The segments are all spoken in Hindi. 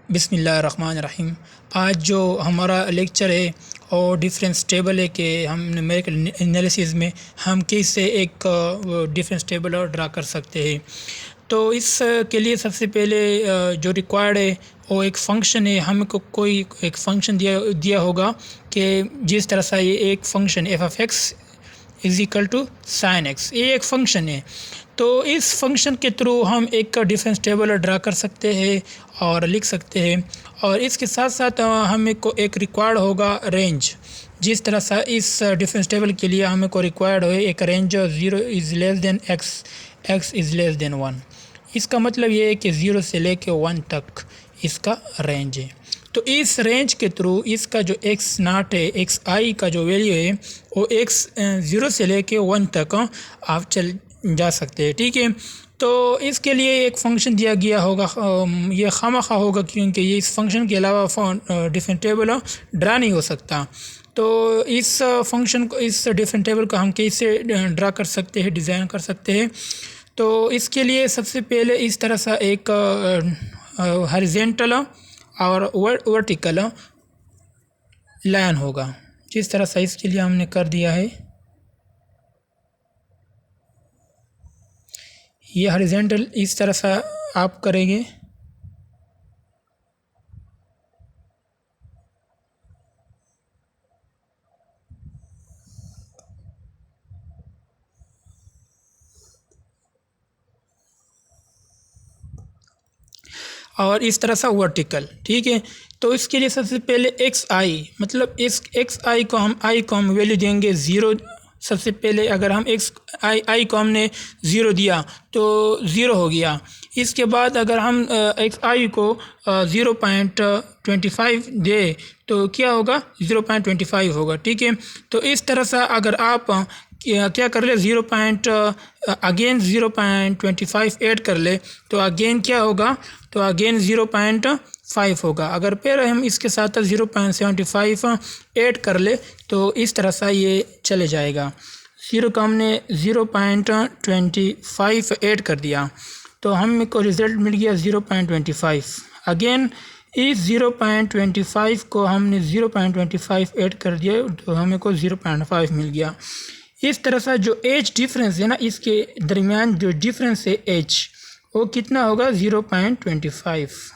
बिस्मिल्लाहिर्रहमानिर्रहीम। आज जो हमारा लेक्चर है और डिफरेंस टेबल है कि हम न्यूमेरिकल एनालिसिस में हम कैसे एक डिफरेंस टेबल और ड्रा कर सकते हैं। तो इस के लिए सबसे पहले जो रिक्वायर्ड है वो एक फ़ंक्शन है। हमको कोई एक फ़ंक्शन दिया होगा कि जिस तरह से ये एक function f of x is equal to sine x, ये एक फ़ंक्शन है। तो इस फंक्शन के थ्रू हम एक डिफरेंस टेबल ड्रा कर सकते हैं और लिख सकते हैं। और इसके साथ साथ हमें को एक रिक्वायर्ड होगा रेंज। जिस तरह से इस डिफरेंस टेबल के लिए हमें को रिक्वायर्ड है एक range 0 is less than x, x is less than 1। इसका मतलब ये है कि 0 से लेके 1 तक इसका रेंज है। तो इस रेंज के थ्रू इसका जो एक्स नाट है, एक्स आई का जो वैल्यू है वो एक्स 0 से लेके 1 तक आप चल जा सकते हैं, ठीक है। तो इसके लिए एक फ़ंक्शन दिया गया होगा, ये खामखा होगा क्योंकि ये इस फंक्शन के अलावा डिफरेंट टेबल ड्रा नहीं हो सकता। तो इस फंक्शन को, इस डिफरेंट टेबल को हम कैसे ड्रा कर सकते हैं, डिज़ाइन कर सकते हैं। तो इसके लिए सबसे पहले इस तरह सा एक हॉरिजॉन्टल और वर्टिकल लाइन होगा। जिस तरह से इसके लिए हमने कर दिया है, ये हॉरिजॉन्टल इस तरह से आप करेंगे। और इस तरह से वर्टिकल, ठीक है। तो इसके लिए सबसे पहले एक्स आई, मतलब इस एक्स आई को हम वैल्यू देंगे 0। सबसे पहले अगर हम एक्स आई को हमने 0 दिया तो 0 हो गया। इसके बाद अगर हम एक्स आई को 0.25 दे तो क्या होगा, 0.25 होगा, ठीक है। तो इस तरह से अगर आप क्या कर ले, अगेन 0.25 ऐड कर ले तो अगेन क्या होगा, तो अगेन 0.5 होगा। अगर फिर हम इसके साथ 0.75 ऐड कर ले तो इस तरह से ये चले जाएगा। 0 का हमने 0.25 ऐड कर दिया तो हमें को रिज़ल्ट मिल गया 0.25। अगेन इस 0.25 को हमने 0.25 ऐड कर दिया तो हमें को 0.5 मिल गया। इस तरह से जो एज डिफरेंस है ना, इसके दरमियान जो डिफरेंस है एज, वो कितना होगा, 0.25।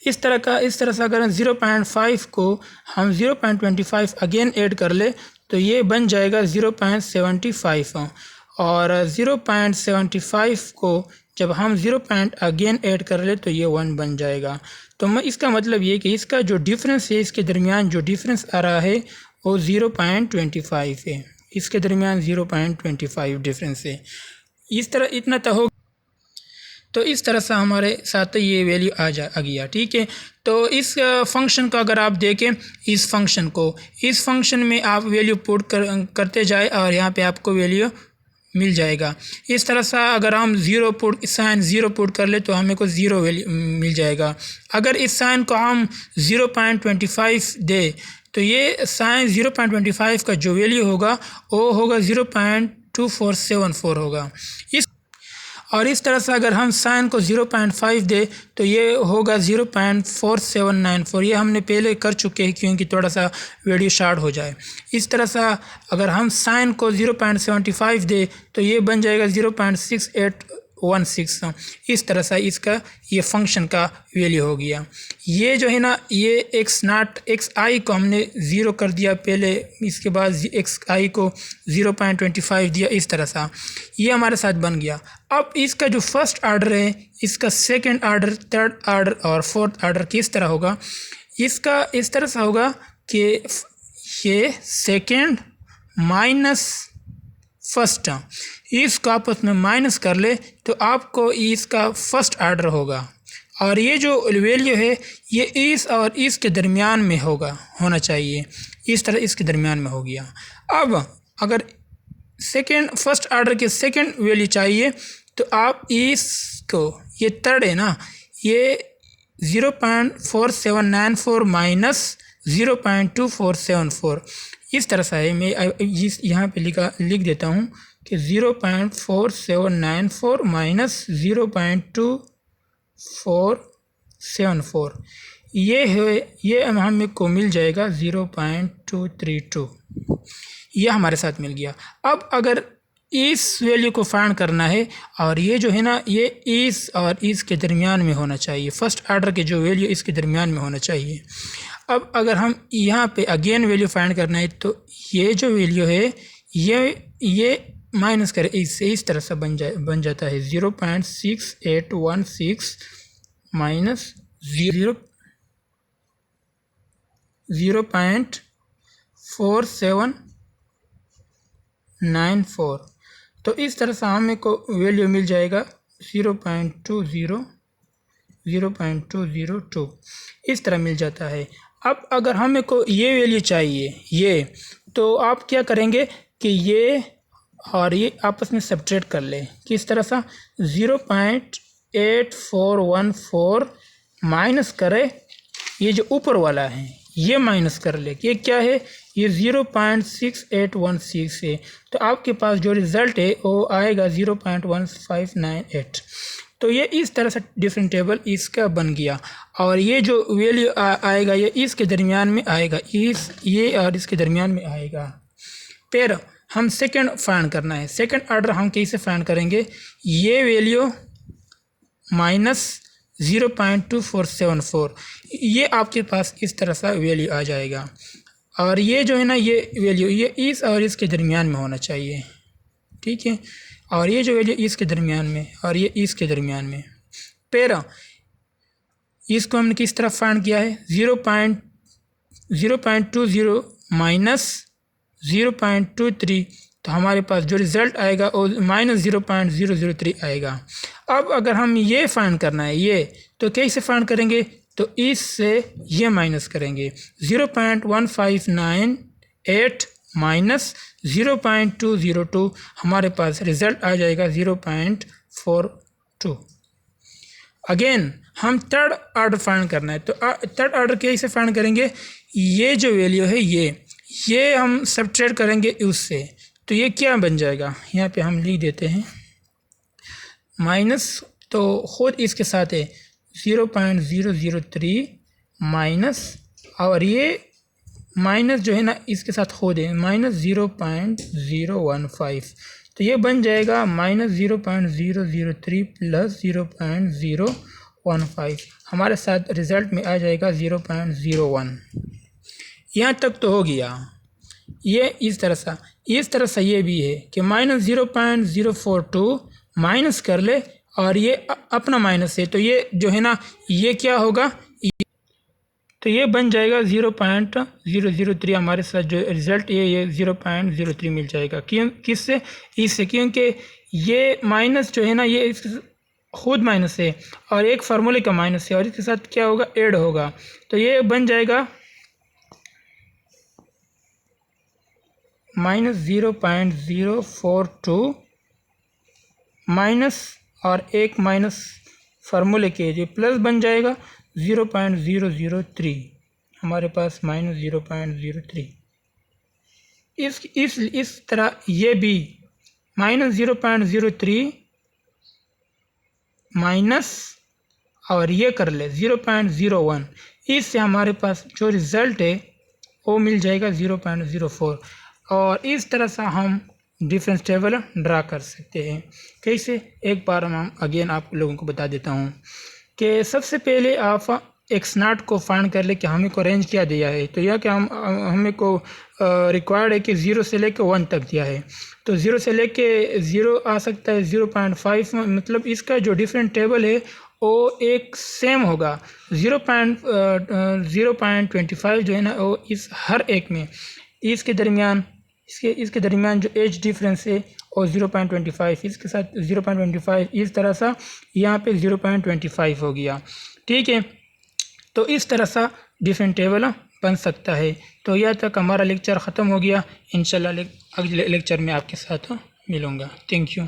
इस तरह से अगर 0.5 को हम 0.25 अगेन ऐड कर ले तो ये बन जाएगा 0.75। और 0.75 को जब हम 0 अगेन ऐड कर ले तो ये 1 बन जाएगा। तो मैं इसका मतलब ये कि इसका जो डिफरेंस है, इसके दरमियान जो डिफरेंस आ रहा है वो 0.25 है। इसके दरमियान 0.25 डिफरेंस है। इस तरह इतना तो हो, तो इस तरह से हमारे साथ ये वैल्यू आ गया, ठीक है। तो इस फंक्शन का अगर आप देखें, इस फंक्शन में आप वैल्यू पुट करते जाए और यहाँ पे आपको वैल्यू मिल जाएगा। इस तरह से अगर हम साइन 0 पुट कर ले तो हमें को 0 वैल्यू मिल जाएगा। अगर इस साइन को हम 0.25 दे तो ये साइन 0.25 का जो वैल्यू होगा वो होगा 0.2474 होगा। और इस तरह से अगर हम साइन को 0.5 दे तो ये होगा 0.4794। ये हमने पहले कर चुके हैं क्योंकि थोड़ा सा वीडियो शार्ट हो जाए। इस तरह से अगर हम साइन को 0.75 दे तो ये बन जाएगा 0.6816। इस तरह से इसका ये फंक्शन का वैल्यू हो गया। ये जो है ना, ये एक्स आई को हमने 0 कर दिया पहले, इसके बाद एक्स आई को 0.25 दिया। इस तरह से ये हमारे साथ बन गया। अब इसका जो फर्स्ट आर्डर है, इसका सेकंड आर्डर, थर्ड आर्डर और फोर्थ आर्डर किस तरह होगा, इसका इस तरह से होगा कि ये सेकंड माइनस फर्स्ट, इसको आपस में माइनस कर ले तो आपको इसका फर्स्ट आर्डर होगा। और ये जो वैल्यू है ये इस और इस के दरमियान में होना चाहिए। इस तरह इसके दरमियान में हो गया। अब अगर फर्स्ट आर्डर के सेकंड वैल्यू चाहिए तो आप इसको, ये थर्ड है ना, ये 0.4794 माइनस 0.2474 इस तरह से है। मैं यहाँ पे लिख देता हूँ कि 0.4794 माइनस 0.24 0.274 ये है, ये हमें को मिल जाएगा 0.232, यह हमारे साथ मिल गया। अब अगर इस वैल्यू को फाइंड करना है और ये जो है ना ये इस और इसके दरमियान में होना चाहिए, फर्स्ट ऑर्डर के जो वैल्यू इसके दरमियान में होना चाहिए। अब अगर हम यहाँ पे अगेन वैल्यू फाइंड करना है तो ये जो वैल्यू है ये माइनस करें इससे, इस तरह से बन जाता है 0.6816 माइनस 0.4794। तो इस तरह से हमें को वैल्यू मिल जाएगा 0.202 इस तरह मिल जाता है। अब अगर हमें को ये वैल्यू चाहिए ये, तो आप क्या करेंगे कि ये और ये आपस में सब्ट्रैक्ट कर ले। किस तरह सा 0.8414 माइनस करे ये जो ऊपर वाला है ये माइनस कर ले, ये क्या है ये 0.6816 है। तो आपके पास जो रिज़ल्ट है वो आएगा 0.1598। तो ये इस तरह से डिफरेंट टेबल इसका बन गया और ये जो वैल्यू आएगा ये इसके दरमियान में आएगा, ये और इसके दरमियान में आएगा। फिर हम सेकंड फाइंड करना है। सेकंड ऑर्डर हम कैसे फाइंड करेंगे, ये वैल्यू माइनस 0.2474 ये आपके पास इस तरह सा वैल्यू आ जाएगा और ये जो है ना ये वैल्यू ये इस और इसके दरमियान में होना चाहिए, ठीक है। और ये जो वैल्यू इसके दरमियान में और ये इसके दरमियान में। फिर इसको हमने किस तरह फाइंड किया है 0.20 माइनस 0.23, तो हमारे पास जो रिज़ल्ट आएगा वो माइनस 0.003 आएगा। अब अगर हम ये फाइंड करना है ये, तो कैसे फाइंड करेंगे, तो इससे ये माइनस करेंगे 0.1598 माइनस 0.202 हमारे पास रिज़ल्ट आ जाएगा 0.42। अगेन हम थर्ड ऑर्डर फाइंड करना है, तो थर्ड ऑर्डर कैसे फाइंड करेंगे, ये जो वैल्यू है ये हम सब्ट्रैक्ट करेंगे उससे, तो ये क्या बन जाएगा, यहाँ पे हम लिख देते हैं माइनस, तो खुद इसके साथ है 0.003 माइनस और ये माइनस जो है ना इसके साथ खुद है माइनस 0.015, तो ये बन जाएगा माइनस 0.003 प्लस 0.015 हमारे साथ रिज़ल्ट में आ जाएगा 0.01। यहाँ तक तो हो गया। ये इस तरह से ये भी है कि माइनस 0.042 माइनस कर ले और ये अपना माइनस है, तो ये जो है ना ये क्या होगा, तो ये बन जाएगा 0.003 हमारे साथ जो रिज़ल्ट ये 0.03 मिल जाएगा। क्यों, किससे, इससे, क्योंकि ये माइनस जो है ना ये खुद माइनस है और एक फार्मूले का माइनस है और इसके साथ क्या होगा ऐड होगा, तो ये बन जाएगा माइनस 0.042 माइनस और एक माइनस फार्मूले के जो प्लस बन जाएगा 0.003 हमारे पास माइनस 0.03। इस तरह ये भी माइनस 0.03 माइनस और ये कर ले 0.01, इससे हमारे पास जो रिज़ल्ट है वो मिल जाएगा 0.04। और इस तरह से हम डिफरेंस टेबल ड्रा कर सकते हैं। कैसे, एक बार हम अगेन आप लोगों को बता देता हूँ कि सबसे पहले आप x0 को फाइंड कर ले कि हमें को रेंज क्या दिया है, तो यह कि हमें को रिक्वायर्ड है कि 0 से लेकर 1 तक दिया है, तो 0 से लेके 0 आ सकता है 0.5, मतलब इसका जो डिफरेंट टेबल है वो एक सेम होगा। 0.25 जो है ना वो इस हर एक में इसके दरमियान इसके दरमियान जो एज डिफरेंस है और 0.25 इसके साथ 0.25 इस तरह सा यहाँ पे 0.25 हो गया, ठीक है। तो इस तरह सा डिफरेंट टेबल बन सकता है। तो यह तक हमारा लेक्चर ख़त्म हो गया। इंशाल्लाह अगले लेक्चर में आपके साथ मिलूँगा। Thank you.